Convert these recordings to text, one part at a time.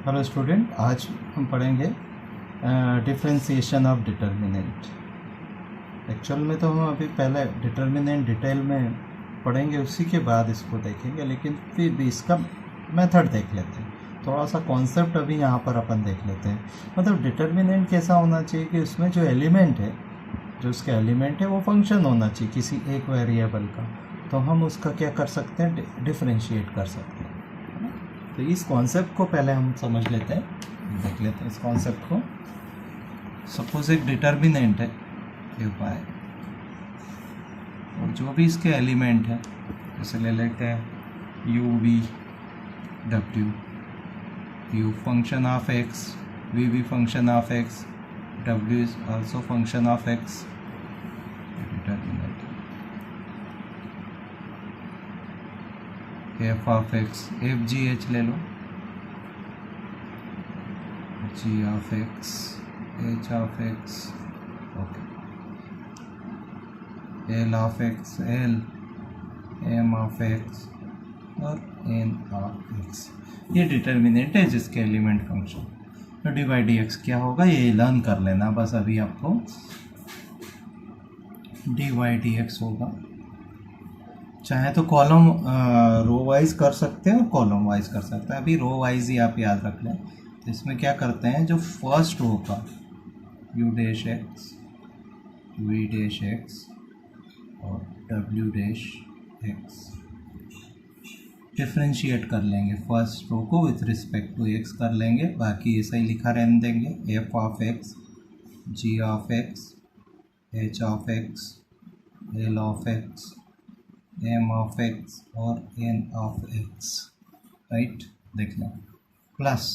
Hello student, आज हम पढ़ेंगे डिफरेंशिएशन ऑफ डिटर्मिनेंट। एक्चुअल में तो हम अभी पहले डिटर्मिनेंट डिटेल में पढ़ेंगे, उसी के बाद इसको देखेंगे, लेकिन फिर भी इसका मेथड देख लेते हैं। थोड़ा सा कॉन्सेप्ट अभी यहाँ पर अपन देख लेते हैं। मतलब डिटर्मिनेंट कैसा होना चाहिए कि उसमें जो एलिमेंट है, जो उसका एलिमेंट है वो फंक्शन होना चाहिए किसी एक वेरिएबल का, तो हम उसका क्या कर सकते हैं, डिफरेंशिएट कर सकते हैं। तो इस कॉन्सेप्ट को पहले हम समझ लेते हैं, देख लेते हैं इस कॉन्सेप्ट को। सपोज एक डिटर्मिनेंट है y, और जो भी इसके एलिमेंट है, जैसे ले लेते हैं u v w, u function of x, v भी function of x, w is also function of x। Determinant f of x, f g h ले लो, g of x, h of x, okay, l of x, l, m of x और n of x। ये determinant है जिसके element function. तो dy dx क्या होगा ये learn कर लेना बस। अभी आपको dy dx होगा, चाहे तो कॉलम रो वाइज कर सकते हैं और कॉलम वाइज कर सकते हैं। अभी रो वाइज ही आप याद रख लें। तो इसमें क्या करते हैं, जो फर्स्ट रो का u dash x, v dash x और w डैश x डिफ्रेंशिएट कर लेंगे। फर्स्ट रो को विथ रिस्पेक्ट टू x कर लेंगे, बाकी ऐसा ही लिखा रहने देंगे। f of x, g of x, h of x, l of x, m of x और n ऑफ x, राइट। देखना plus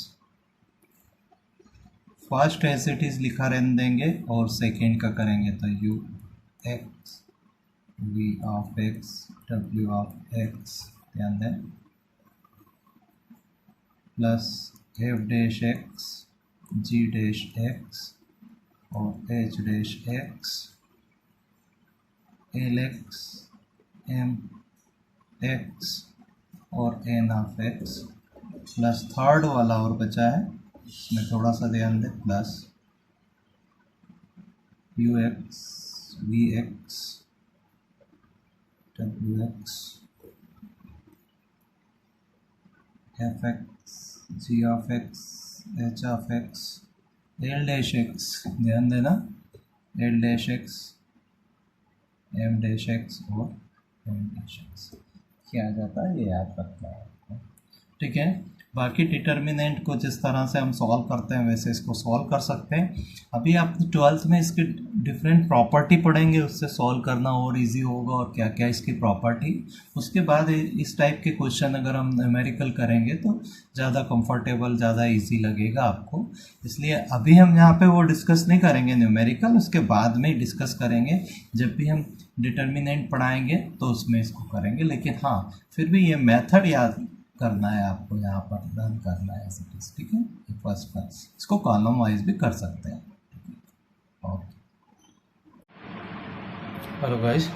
first as it is लिखा रहने देंगे और सेकेंड का करेंगे तो u x, v of x, w of x, ध्यान दें, plus f dash x, g dash x और h dash x, l x, m x और n of x, plus third वाला और बचा है, इसमें थोड़ा सा ध्यान दें, plus u x, v x, w x, f x, g of x, h of x, l dash x, ध्यान देना, l dash x, m dash x और n डैश x। क्या आ जाता है ये याद रखना है, ठीक है। बाकी डिटर्मिनेंट को जिस तरह से हम सॉल्व करते हैं वैसे इसको सॉल्व कर सकते हैं। अभी आप 12th में इसकी डिफरेंट प्रॉपर्टी पढ़ेंगे, उससे सॉल्व करना और इजी होगा और क्या क्या इसकी प्रॉपर्टी। उसके बाद इस टाइप के क्वेश्चन अगर हम न्यूमेरिकल करेंगे तो ज़्यादा कंफर्टेबल, ज़्यादा इजी लगेगा आपको। इसलिए अभी हम यहाँ पे वो डिस्कस नहीं करेंगे न्यूमेरिकल, उसके बाद में डिस्कस करेंगे जब भी हम डिटर्मिनेंट पढ़ाएंगे तो उसमें इसको करेंगे। लेकिन हाँ, फिर भी ये मेथड याद करना है आपको, यहाँ पर रन करना है ऐसे, ठीक है। फर्स्ट क्लास इसको कॉलम वाइज भी कर सकते हैं, ओके। हेलो गाइस,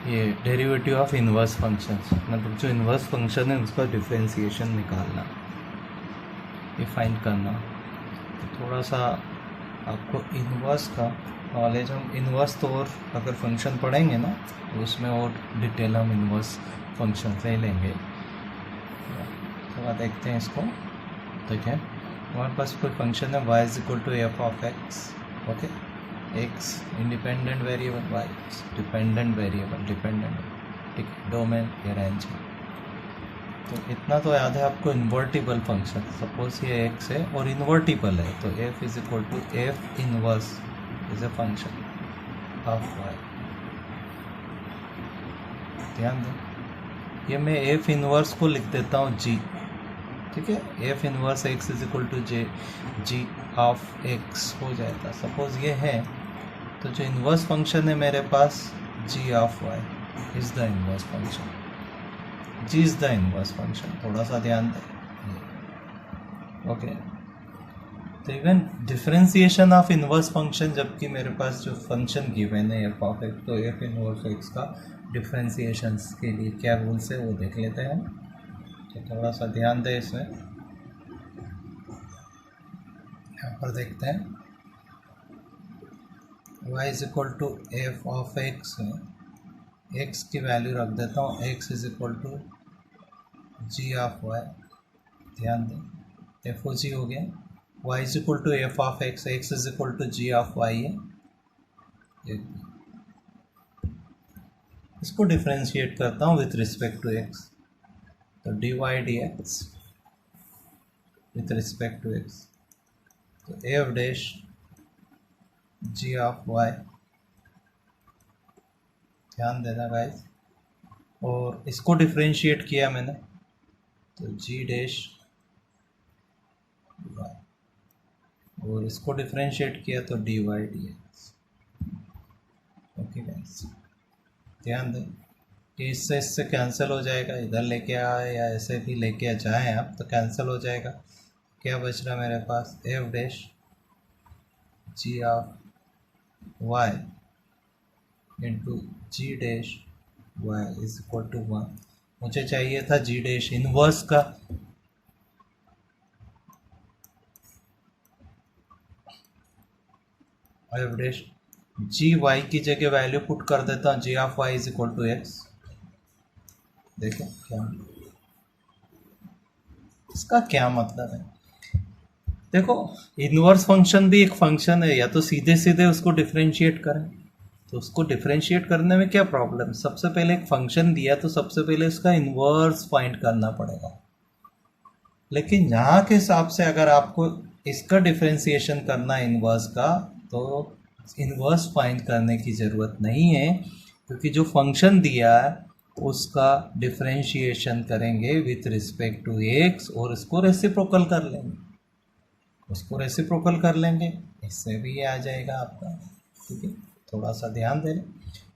ये डेरिवेटिव ऑफ इनवर्स फंक्शंस, मतलब जो इनवर्स फंक्शन है उसका डिफरेंशिएशन निकालना, ये फाइंड करना। तो थोड़ा सा आपको इनवर्स का नॉलेज, हम इनवर्स तो और अगर फंक्शन पढ़ेंगे ना तो उसमें और डिटेल हम इनवर्स फंक्शन ले लेंगे। थोड़ा देखते हैं इसको। ठीक है, हमारे पास कोई फंक्शन है y is equal to f of x, okay. x independent variable, y dependent variable, dependent, ठीक है। डोमेन ये रेंज है। तो इतना तो याद है आपको। इन्वर्टिबल फंक्शन, सपोज ये x है और इन्वर्टिबल है तो f is equal to f inverse is a function of y। ध्यान दें, ये मैं एफ इनवर्स को लिख देता हूँ g, ठीक है। F inverse x is equal to g of x हो जाएगा। सपोज ये है तो जो इनवर्स फंक्शन है मेरे पास g of y is the inverse function, g is the inverse function. थोड़ा सा ध्यान दें, ओके। तो even differentiation of inverse function, जबकि मेरे पास जो फंक्शन गिवन है एफ ऑफ एक्स, तो एफ इनवर्स एक्स का डिफरेंशिएशन के लिए क्या रूल्स है वो देख लेते हैं। तो थोड़ा सा ध्यान दें इसमें। यहाँ पर देखते हैं y is equal to f of x है, x की वैल्यू रख देता हूँ, x is equal to g of y। ध्यान दें एफ ओ जी हो गया, y is equal to f of x, x is equal to g of y है। इसको डिफ्रेंशिएट करता हूँ विथ रिस्पेक्ट टू x, तो d y d x with respect to x, तो f dash g of y। ध्यान देना guys, और इसको डिफ्रेंशिएट किया मैंने तो जी डैश y, और इसको डिफ्रेंशिएट किया तो d y d x. Okay guys, ध्यान दें कि इससे कैंसिल हो जाएगा, इधर लेके आए या ऐसे भी लेके जाएं आप तो कैंसिल हो जाएगा। क्या बच रहा मेरे पास, f dash g of y into g dash y is equal to 1। मुझे चाहिए था जी डैश इनवर्स का, एफ डैश जी वाई की जगह वैल्यू पुट कर देता हूँ, g of y is equal to x. देखो क्या इसका क्या मतलब है, देखो इनवर्स फंक्शन भी एक फंक्शन है, या तो सीधे सीधे उसको डिफरेंशिएट करें, तो उसको डिफरेंशिएट करने में क्या प्रॉब्लम। सबसे पहले एक फंक्शन दिया तो सबसे पहले उसका इनवर्स फाइंड करना पड़ेगा, लेकिन यहाँ के हिसाब से अगर आपको इसका डिफरेंशिएशन करना है इनवर्स का, तो इनवर्स फाइंड करने की ज़रूरत नहीं है, क्योंकि जो फंक्शन दिया है उसका डिफरेंशिएशन करेंगे विथ रिस्पेक्ट टू एक्स, और इसको रेसिप्रोकल कर लेंगे, उसको रेसिप्रोकल कर लेंगे, इससे भी ये आ जाएगा आपका। ठीक है, थोड़ा सा ध्यान देना,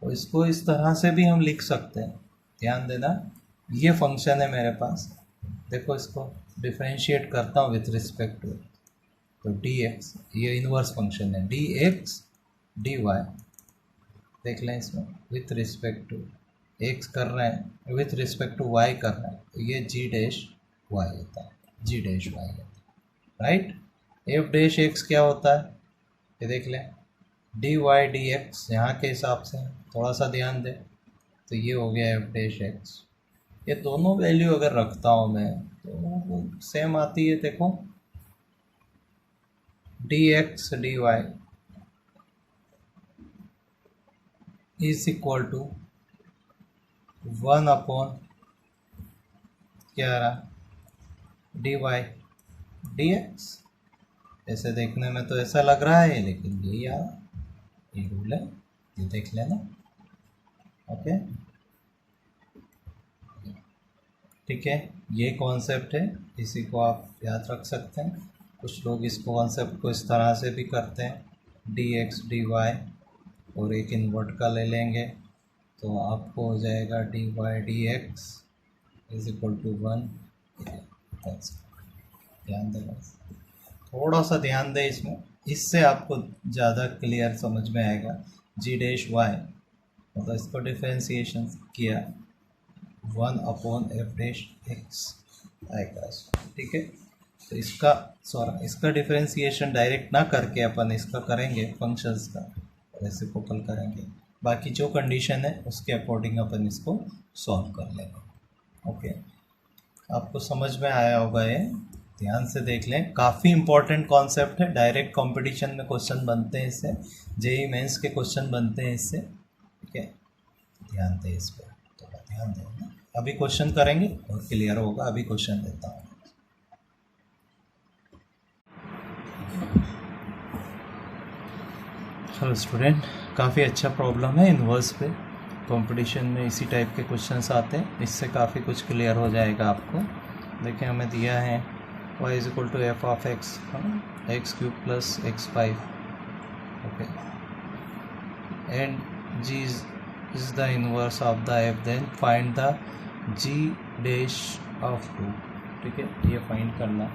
और इसको इस तरह से भी हम लिख सकते हैं। ध्यान देना, ये फंक्शन है मेरे पास, देखो इसको डिफरेंशिएट करता हूँ विथ रिस्पेक्ट टू, तो डी एक्स, ये इनवर्स फंक्शन है, डी एक्स डी वाई। देख लें इसमें विथ रिस्पेक्ट टू एक्स कर रहे हैं, विथ रिस्पेक्ट टू वाई कर रहे हैं, तो ये जी डैश वाई होता है, जी डैश वाई होता है, राइट। एफ डैश एक्स क्या होता है, ये देख लें, डी वाई डी एक्स यहाँ के हिसाब से थोड़ा सा ध्यान दें, तो ये हो गया एफ डैश एक्स। ये दोनों वैल्यू अगर रखता हूँ मैं तो सेम आती है, देखो d x d y is equal to 1 upon क्या रहा, डी वाई डी एक्स। ऐसे देखने में तो ऐसा लग रहा है, लेकिन यही आ रहा, ये रूल है, ये देख लेना। ओके, ठीक है, ये कॉन्सेप्ट है, इसी को आप याद रख सकते हैं। कुछ लोग इस कॉन्सेप्ट को इस तरह से भी करते हैं, डी एक्स डी वाई और एक इन्वर्ट का ले लेंगे, तो आपको हो जाएगा d y d x is equal to 1। ध्यान देना, थोड़ा सा ध्यान दें इसमें, इससे आपको ज़्यादा क्लियर समझ में आएगा। जी डैश वाई मतलब इसको डिफरेंशिएशन किया 1 अपॉन एफ डैश एक्स आएगा, ठीक है। तो इसका डिफरेंशिएशन डायरेक्ट ना करके अपन इसका करेंगे, फंक्शंस का रेसिप्रोकल करेंगे, बाकी जो कंडीशन है उसके अकॉर्डिंग अपन इसको सॉल्व कर लेंगे। ओके, आपको समझ में आया होगा ये, ध्यान से देख लें, काफ़ी इंपॉर्टेंट कॉन्सेप्ट है, डायरेक्ट कंपटीशन में क्वेश्चन बनते हैं इससे, जेईई मेंस के क्वेश्चन बनते हैं इससे, ठीक है। ध्यान दें इस पर, थोड़ा ध्यान दें, अभी क्वेश्चन करेंगे और क्लियर होगा। अभी क्वेश्चन देता हूँ। हेलो स्टूडेंट, काफ़ी अच्छा प्रॉब्लम है इनवर्स पे, कंपटीशन में इसी टाइप के क्वेश्चंस आते हैं, इससे काफ़ी कुछ क्लियर हो जाएगा आपको। देखिए हमें दिया है y is equal to f of x, x cube plus x5, okay, and g is the inverse of the f, then find the g dash of 2, ठीक है, ये फाइंड करना।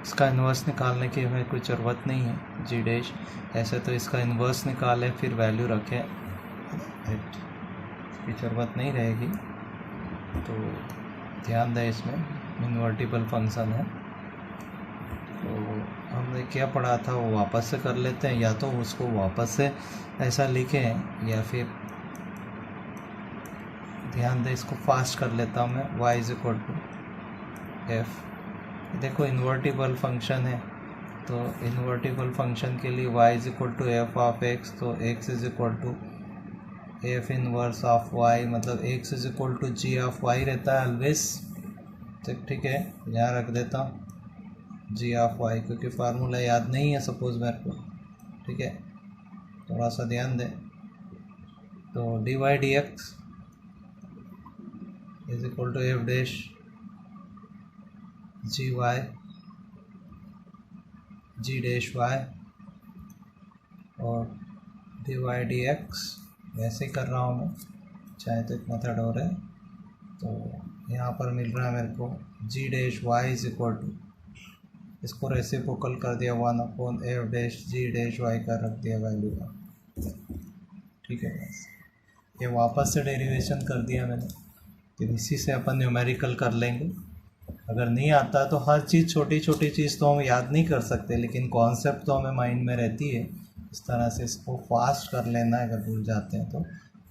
इसका इन्वर्स निकालने की हमें कोई ज़रूरत नहीं है, जी डैश, ऐसे तो इसका इन्वर्स निकालें फिर वैल्यू रखें, इसकी ज़रूरत नहीं रहेगी, तो ध्यान दें इसमें। इन्वर्टिबल फंक्शन है। तो हमने क्या पढ़ा था वो वापस से कर लेते हैं, या तो उसको वापस से ऐसा लिखें या फिर ध्यान दें इसको फास्ट कर लेता हूँ मैं। y is equal to f, देखो इन्वर्टिबल फंक्शन है तो इन्वर्टिबल फंक्शन के लिए y is equal to f of x, तो x is equal to f inverse of y, मतलब x is equal to g of y रहता है always. ठीक है, यहाँ रख देता हूँ जी ऑफ y, क्योंकि फार्मूला याद नहीं है सपोज मेरे को। ठीक है, थोड़ा सा ध्यान दें। तो d y d x is equal to f dash g y g dash y, और डी वाई डी एक्स वैसे ही कर रहा हूँ मैं, चाहे तो एक मेथड और है। तो यहाँ पर मिल रहा है मेरे को g dash y is equal to, इसको रेसिप्रोकल कर दिया 1 f dash g dash y का रख दिया वैल्यू का। ठीक है, बस ये वापस से डेरिवेशन कर दिया मैंने, फिर इसी से अपन न्यूमेरिकल कर लेंगे। अगर नहीं आता तो हर चीज़ छोटी छोटी चीज़ तो हम याद नहीं कर सकते, लेकिन कॉन्सेप्ट तो हमें माइंड में रहती है। इस तरह से इसको फास्ट कर लेना है, अगर भूल जाते हैं तो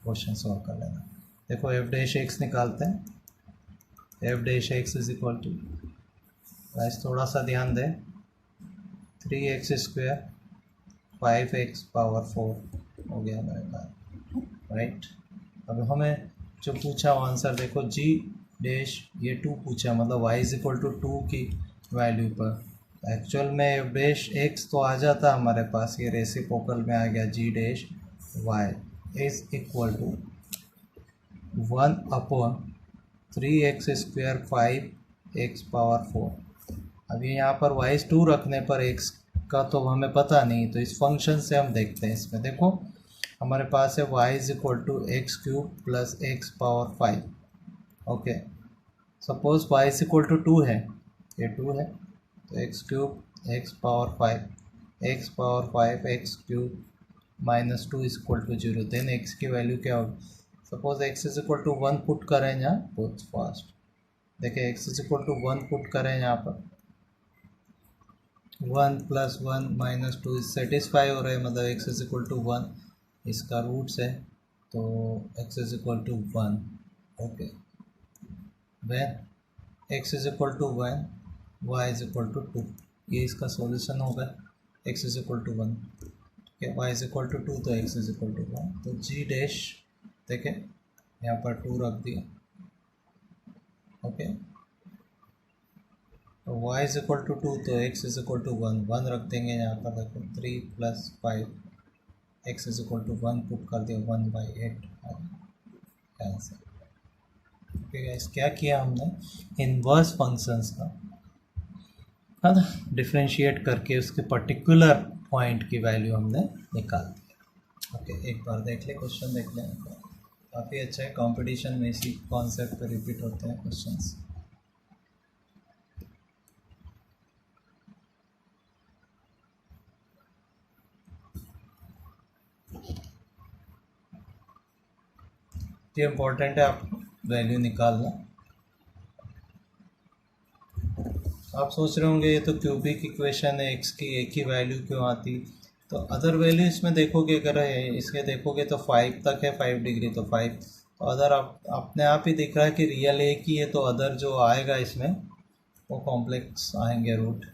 क्वेश्चन सॉल्व कर लेना। देखो एफ डैश एक्स निकालते हैं, f dash x is equal to, guys थोड़ा सा ध्यान दें, 3x स्क्वायर 5x पावर 4 हो गया मेरे पास, राइट। अब हमें जो पूछा वो आंसर देखो, जी डैश ये 2 पूछा, मतलब y इज इक्वल टू 2 की वैल्यू पर एक्चुअल में एफ डैश एक्स तो आ जाता हमारे पास, ये रेसिप्रोकल में आ गया g dash y is equal to 1/3x square 5x power 4। अभी यहाँ पर y 2 रखने पर x का तो हमें पता नहीं, तो इस फंक्शन से हम देखते हैं। इसमें देखो हमारे पास है y is equal to x cube plus x power 5। Okay, suppose y is equal to 2 है, ये 2 है, तो x cube x power 5 x power 5 x cube minus 2 is equal to 0। Then x की वैल्यू क्या होगी, suppose x is equal to 1 put करें यहाँ, बहुत फास्ट देखिए, x is equal to 1 put करें यहाँ पर, 1 प्लस 1 माइनस 2 सेटिस्फाई हो रहा है, मतलब x इज इक्वल टू 1, इसका रूट्स है तो x is equal to 1। Okay, when x is equal to 1 y is equal to 2, ये इसका सॉल्यूशन होगा, x इज इक्वल टू 1, ठीक है, y इज इक्वल टू 2 तो x इज इक्वल टू 1। तो g डैश देखें यहाँ पर 2 रख दिया। ओके, तो y इज इक्वल टू 2 तो x इज इक्वल टू 1 रख देंगे यहाँ पर। देखो 3 प्लस 5 x is equal to 1 put कर दिया, 1/8 आंसर। ओके गाइस, क्या किया हमने, इनवर्स फंक्शंस का है ना डिफ्रेंशिएट करके उसके पर्टिकुलर पॉइंट की वैल्यू हमने निकाल दी। ओके, एक बार देख ले, क्वेश्चन देख लें, काफ़ी अच्छा है, कंपटीशन में इसी कॉन्सेप्ट पे रिपीट होते हैं क्वेश्चंस। ये इम्पोर्टेंट है, आपको वैल्यू निकालना। आप सोच रहे होंगे ये तो क्यूबिक इक्वेशन है, x की एक ही वैल्यू क्यों आती, तो अदर वैल्यू इसमें देखोगे, अगर इसके देखोगे तो 5 तक है, 5 डिग्री तो 5, तो अदर आप अपने आप ही दिख रहा है कि रियल एक ही है, तो अदर जो आएगा इसमें वो कॉम्प्लेक्स आएंगे रूट।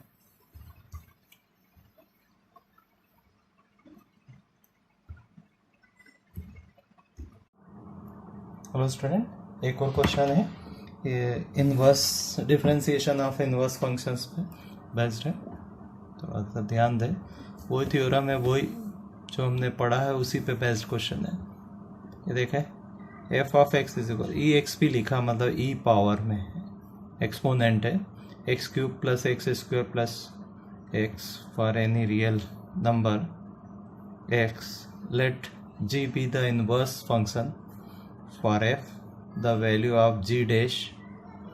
हेलो स्टूडेंट, एक और क्वेश्चन है, ये inverse differentiation of inverse functions पे बेस्ड है, थोड़ा सा ध्यान दें। वही थ्योरम है, वही जो हमने पढ़ा है उसी पे बेस्ड क्वेश्चन है। ये देखें f of x is equal, e x भी लिखा, मतलब ई पावर में है, एक्सपोनेंट है, x cube plus x square plus x for any real number x, let g be the inverse function for f, the value of g dash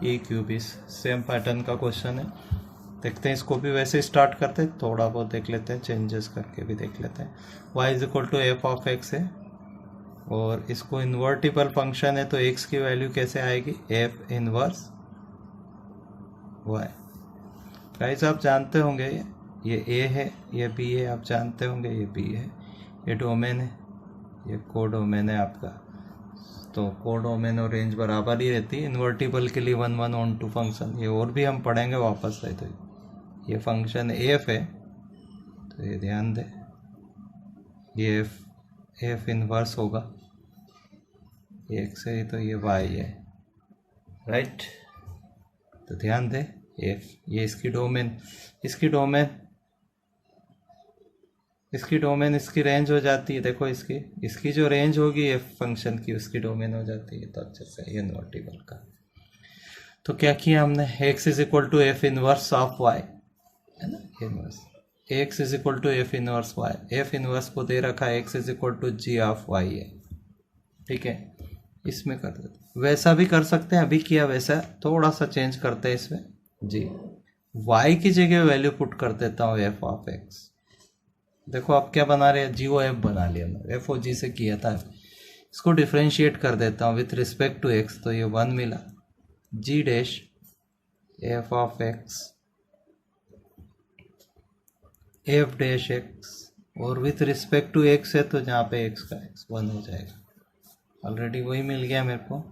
e cube is. Same pattern का question है, देखते हैं इसको भी वैसे start करते हैं, थोड़ा बहुत देख लेते हैं, चेंजेस करके भी देख लेते हैं। y is equal to f of x है, और इसको इन्वर्टिबल फंक्शन है, तो x की वैल्यू कैसे आएगी, एफ इनवर्स वाई। गाइस आप जानते होंगे ये ए है, ये बी है, आप जानते होंगे ये बी है, ये डोमेन है, ये को डोमेन है आपका। तो को डोमेन और रेंज बराबर ही रहती है इन्वर्टिबल के लिए 1 1 ऑन 2 फंक्शन। ये और भी हम पढ़ेंगे वापस से। तो ये फंक्शन एफ है, तो ये ध्यान दें, ये एफ इनवर्स होगा, ये एक्स है तो ये वाई है, राइट। तो ध्यान दें एफ, ये इसकी डोमेन, इसकी डोमेन इसकी रेंज हो जाती है। देखो इसकी जो रेंज होगी एफ फंक्शन की, उसकी डोमेन हो जाती है। तो अच्छे से ये इन्वर्टिबल का। तो क्या किया हमने, x is equal to f inverse of y, है ना, inverse x is equal to f inverse y. F inverse को दे रखा है x is equal to g of y है, ठीक है। इसमें कर देते, वैसा भी कर सकते हैं, अभी किया वैसा, थोड़ा सा चेंज करते हैं इसमें जी। वाई की जगह वैल्यू पुट कर देता हूँ एफ ऑफ एक्स। देखो आप क्या बना रहे हैं, जी ओ एफ बना लिया मैंने, एफ ओ जी से किया था। इसको डिफ्रेंशिएट कर देता हूँ विथ रिस्पेक्ट टू एक्स, तो ये 1 मिला, g dash f of x f dash x, और विथ रिस्पेक्ट टू एक्स है तो जहाँ पे एक्स का एक्स 1 हो जाएगा। ऑलरेडी वही मिल गया मेरे को।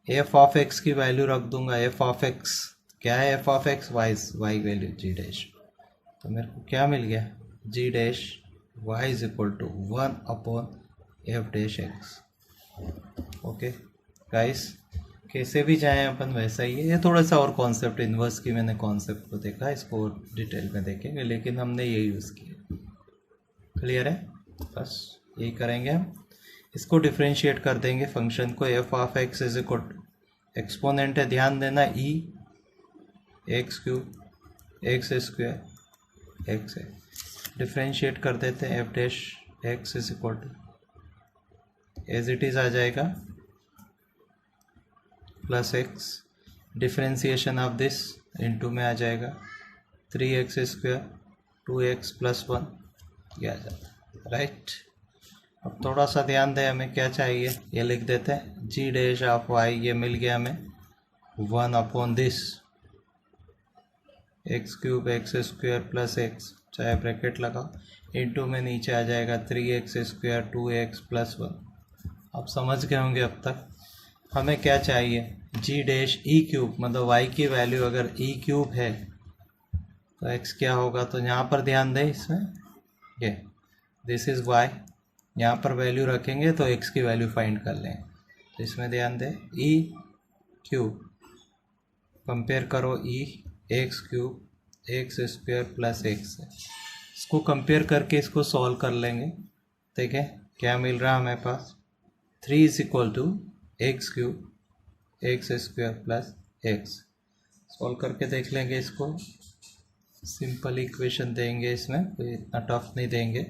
एफ ऑफ एक्स की वैल्यू रख दूंगा, एफ ऑफ एक्स क्या है, f of x y value g dash, तो मेरे को क्या मिल गया, g dash y is equal to 1 upon f dash x. Okay guys, कैसे भी जाएं अपन वैसा ही है। ये थोड़ा सा और कॉन्सेप्ट इन्वर्स की मैंने कॉन्सेप्ट को देखा, इसको डिटेल में देखेंगे, लेकिन हमने ये यूज़ किया। क्लियर है, बस यही करेंगे हम। इसको डिफ्रेंशिएट कर देंगे फंक्शन को, f of x is equal to, exponent है ध्यान देना, e x cube x square x है। डिफ्रेंशिएट कर देते हैं, f dash x is equal to as it is आ जाएगा plus x, differentiation of this into में आ जाएगा 3x स्क्वायर 2x प्लस 1, ये आ जाता है, राइट। अब थोड़ा सा ध्यान दें, हमें क्या चाहिए, ये लिख देते हैं, जी डैश ऑफ वाई, ये मिल गया हमें 1 upon this x cube x square plus x, चाहे ब्रैकेट लगाओ, इनटू में नीचे आ जाएगा 3x स्क्वायर 2x प्लस 1। आप समझ गए होंगे अब तक। हमें क्या चाहिए, जी डैश ई क्यूब, मतलब y की वैल्यू अगर ई क्यूब है तो x क्या होगा, तो यहाँ पर ध्यान दें, इसमें ये दिस इज़ y, यहाँ पर वैल्यू रखेंगे तो x की वैल्यू फाइंड कर लें। तो इसमें ध्यान दें, ई क्यूब कंपेयर करो e x cube x square plus x है, इसको कंपेयर करके इसको सॉल्व कर लेंगे। ठीक है, क्या मिल रहा है हमारे पास, 3 is equal to x cube x square plus x. Solve करके देख लेंगे इसको, सिंपल इक्वेशन देंगे, इसमें कोई इतना टफ नहीं देंगे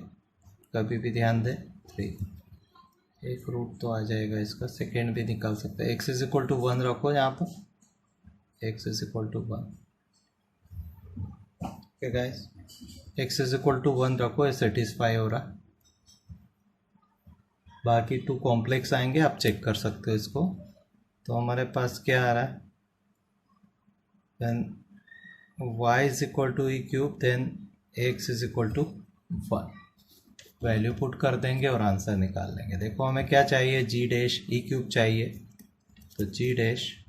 कभी भी, ध्यान दें। 3 एक रूट तो आ जाएगा इसका, सेकेंड भी निकाल सकते हैं। एक्स इज इक्वल टू 1 रखो यहाँ पर, x is equal to 1, okay guys, x is equal to 1 रखो, ये सेटिस्फाई हो रहा। बाकी 2 कॉम्प्लेक्स आएंगे, आप चेक कर सकते हो इसको। तो हमारे पास क्या आ रहा है, then y is equal to e cube, then x is equal to 1, value put कर देंगे और आंसर निकाल लेंगे। देखो हमें क्या चाहिए, जी डैश ई क्यूब चाहिए, तो g dash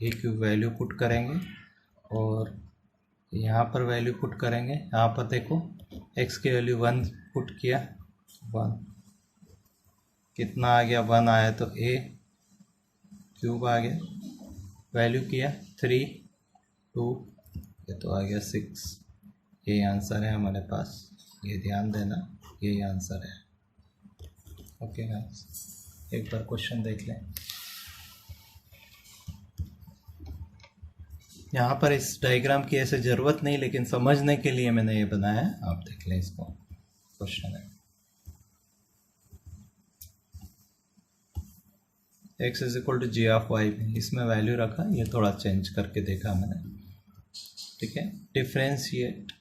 e cube value put करेंगे और यहाँ पर वैल्यू पुट करेंगे। यहाँ पर देखो x की वैल्यू 1 पुट किया, 1 कितना आ गया, 1 आया, तो a क्यूब आ गया, वैल्यू किया 3 2, ये तो आ गया 6। ये आंसर है हमारे पास, ये ध्यान देना, यही आंसर है। ओके गाइस, एक बार क्वेश्चन देख लें। यहाँ पर इस डायग्राम की ऐसे ज़रूरत नहीं, लेकिन समझने के लिए मैंने ये बनाया है, आप देख लें इसको। क्वेश्चन है x is equal to g of y, इसमें वैल्यू रखा, ये थोड़ा चेंज करके देखा मैंने। ठीक है, differentiate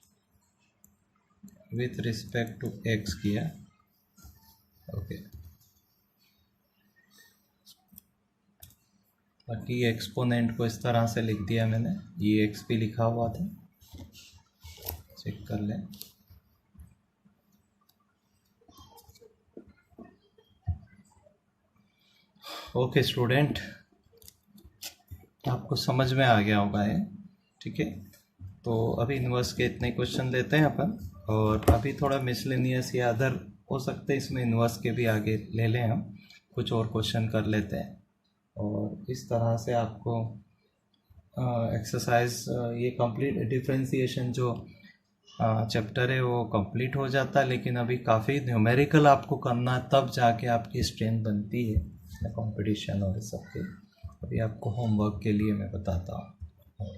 with respect to x किया, ओके। बाकी एक्सपोनेंट को इस तरह से लिख दिया मैंने, ये एक्स भी लिखा हुआ था, चेक कर लें। ओके स्टूडेंट, आपको समझ में आ गया होगा ये, ठीक है। तो अभी इन्वर्स के इतने क्वेश्चन लेते हैं अपन, और अभी थोड़ा मिसलेनियस या अदर हो सकते हैं, इसमें इन्वर्स के भी आगे ले लें हम, कुछ और क्वेश्चन कर लेते हैं। और इस तरह से आपको एक्सरसाइज ये कंप्लीट डिफरेंशिएशन जो चैप्टर है वो कंप्लीट हो जाता है। लेकिन अभी काफ़ी न्यूमेरिकल आपको करना है, तब जाके आपकी स्ट्रेंथ बनती है कंपटीशन और सब के। अभी आपको होमवर्क के लिए मैं बताता हूँ।